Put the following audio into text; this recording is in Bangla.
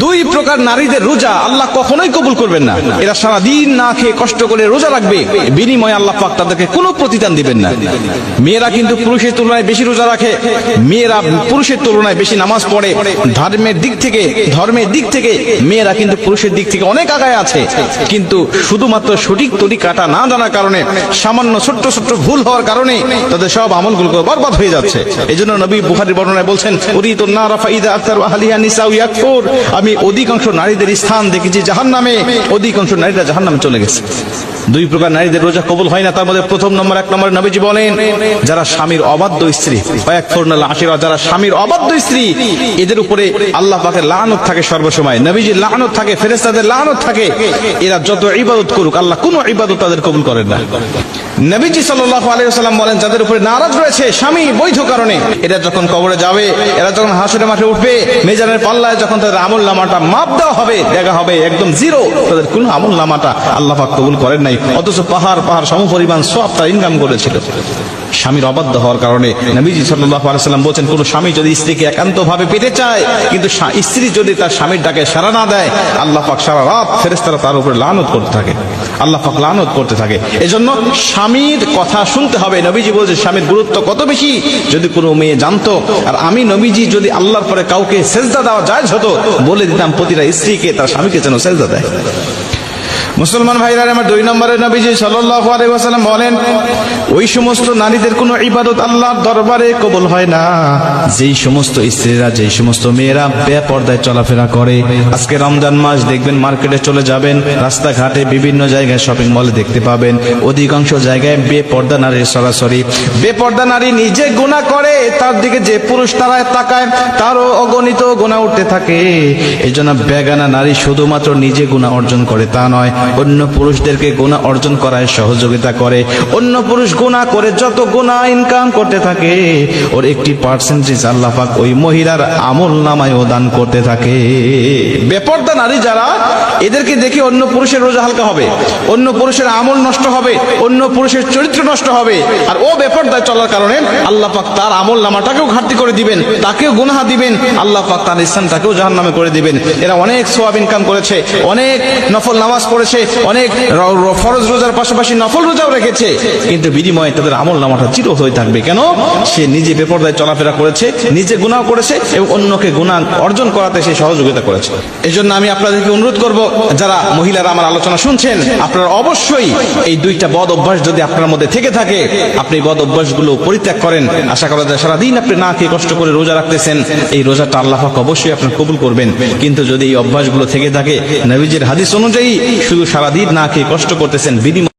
দুই প্রকার নারীদের রোজা আল্লাহ কখনোই কবুল করবেন না। এরা সারাদিন না খেয়ে কষ্ট করে রোজা রাখবে, বিনিময়ে আল্লাহ পাক তাদেরকে কোনো প্রতিদান দিবেন না। মেয়েরা কিন্তু পুরুষের তুলনায় বেশি রোজা রাখে, মেয়েরা পুরুষের তুলনায় বেশি নামাজ পড়ে, ধর্মের দিক থেকে মেয়েরা কিন্তু পুরুষের দিক থেকে অনেক আগায় আছে। কিন্তু শুধুমাত্র সঠিক তরিকাটা না জানার কারণে, সামান্য ছোট্ট ছোট্ট ভুল হওয়ার কারণে তাদের সব আমলগুলো বরবাদ হয়ে যাচ্ছে। এজন্য নবী বুখারীর বর্ণনায় বলছেন, উরিতুন নারা ফাইদা আকতারু আহলিহা নিসাউ ইয়াকফুর, আমি অধিকাংশ নারীদের স্থান দেখেছি জাহান্নামে, অধিকাংশ নারীরা জাহান্নামে চলে গেছে। দুই প্রকার নারীদের রোজা কবুল হয় না। তার মধ্যে প্রথম নম্বর, এক নম্বরে নবীজি বলেন, যারা স্বামীর অবাধ্য স্ত্রী, ওয়ায়াকফুরনাল আশিরা, যারা স্বামীর অবাধ্য স্ত্রী, এদের উপরে আল্লাহ পাকের লানত থাকে সর্বসময়, নবীজির লানত থাকে, ফেরেশতাদের লানত থাকে। এরা যত ইবাদত করুক আল্লাহ কোনো ইবাদত তাদের কবুল করেন না। নবীজি সাল্লাল্লাহু আলাইহি ওয়াসাল্লাম বলেন, যাদের উপরে নারাজ রয়েছে স্বামী বৈধ কারণে, এরা যখন কবরে যাবে, এরা যখন হাসরের মাঠে উঠবে, মিজানের পাল্লায় যখন তাদের আমলনামাটা মাপ দেওয়া হবে, দেখা হবে একদম জিরো, তাদের কোনো আমলনামাটা আল্লাহ পাক কবুল করেন নাই, অথচ পাহাড় সমপরিমাণ সওয়াব তার ইনকাম করেছিল। স্বামীর অবাধ্য হওয়ার কারণে নবীজি সাল্লাল্লাহু আলাইহি ওয়াসাল্লাম বলেন, কোন স্বামী যদি স্ত্রীকে একান্তভাবে পেতে চায়, কিন্তু স্ত্রী যদি তার স্বামীর ডাকে সাড়া না দেয়, আল্লাহ পাক সারা রাত ফেরেশতারা তার উপরে লানত করতে থাকে, আল্লাহ পাক লানত করতে থাকে। এজন্য স্বামীর কথা শুনতে হবে। নবীজি বলছে স্বামীর গুরুত্ব কত বেশি যদি কোনো মেয়ে জানতো। আর আমি নবীজি যদি আল্লাহর পরে কাউকে সেজদা দেওয়া জায়েজ হতো, বলে দিতাম প্রতিটা স্ত্রীকে তার স্বামীকে যেন সেজদা দেয়। মুসলমান ভাইরা আমার, দুই নম্বরে নবীজি সাল্লাল্লাহু আলাইহি ওয়াসাল্লাম বলেন, ওই সমস্ত নারীদের কোনো ইবাদত আল্লাহর দরবারে কবুল হয় না যেই সমস্ত স্ত্রীরা, যেই সমস্ত মেয়েরা বেপরদায় চলাফেরা করে। আজকে রমজান মাস, দেখবেন মার্কেটে চলে যাবেন, রাস্তাঘাটে বিভিন্ন জায়গায়, শপিং মলে দেখতে পাবেন অধিকাংশ জায়গায় বেপর্দা নারীর সরাসরি। বেপর্দা নারী নিজে গুনাহ করে, তার দিকে যে পুরুষ তারায় তাকায় তারও অগণিত গুনাহ উঠতে থাকে। এই জন্য বেগানা নারী শুধুমাত্র নিজে গুনাহ অর্জন করে তা নয়, অন্য পুরুষদেরকে গুনাহ অর্জন করায় সহযোগিতা করে। অন্য পুরুষ গুনাহ করে যত গুনাহ ইনকাম করতে থাকে, ওর একটি পার্সেন্টেজ আল্লাহ পাক ওই মহিলার আমল নামায় দান করতে থাকে। বেপরদা নারী যারা, এদেরকে দেখে অন্য পুরুষের রোজা হালকা হবে, অন্য পুরুষের আমল নষ্ট হবে, অন্য পুরুষের চরিত্র নষ্ট হবে। আর ও বেপরদায় চলার কারণে আল্লাহ পাক তার আমল নামাটাকেও ঘাটতি করে দিবেন, তাকেও গুনাহ দিবেন, আল্লাহ পাক তার স্থানটাকেও জাহান্নামে করে দিবেন। এরা অনেক সওয়াব ইনকাম করেছে, অনেক নফল নামাজ পড়েছে, অনেক ফরজ রোজার পাশাপাশি নফল রোজাও রেখেছে, কিন্তু বিনিময়ে তাদের আমল নামাটা জিরো হয়ে থাকবে। কেন? সে নিজে বেপরদায় চলাফেরা করেছে, নিজে গুনাহ করেছে এবং অন্যকে গুনাহ অর্জন করাতে সে সহযোগিতা করেছে। এই জন্য আমি আপনাদেরকে অনুরোধ করব, যারা মহিলারা আমার আলোচনা শুনছেন, আপনারা অবশ্যই এই দুইটা বদ অভ্যাস যদি আপনার মধ্যে থেকে থাকে, আপনি বদ অভ্যাসগুলো পরিত্যাগ করেন। আশা করা যায় সারাদিন আপনি না খেয়ে কষ্ট করে রোজা রাখতেছেন, এই রোজাটা আল্লাহ পাক অবশ্যই আপনার কবুল করবেন। কিন্তু যদি এই অভ্যাসগুলো থেকে থাকে, নবীজির হাদিস অনুযায়ী শুধু সারাদিন না খেয়ে কষ্ট করতেছেন, বিনিময়ে